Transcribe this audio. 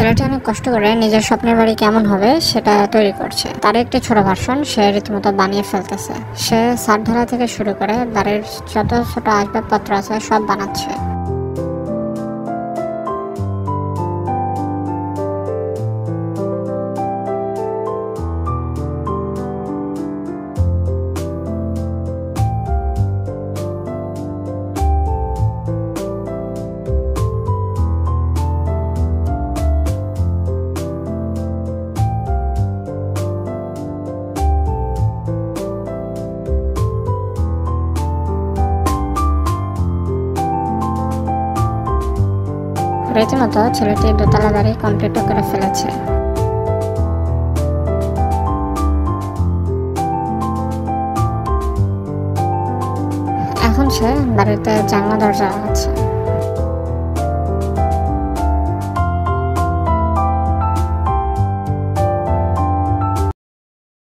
ছেলেটি অনেক কষ্ট করে নিজের স্বপ্নের বাড়ি কেমন হবে সেটা তৈরি করছে। তার একটি ছোট ভার্সন সে রীতিমতো বানিয়ে ফেলতেছে। সে ছাদ ঢালা থেকে শুরু করে বাড়ির যত ছোট আসবাবপত্র আছে সব বানাচ্ছে। রীতিমতো ছেলেটি দোতলা বাড়ি কমপ্লিট করে ফেলেছে। এখন সে বাড়িতে জানলা দরজা আছে।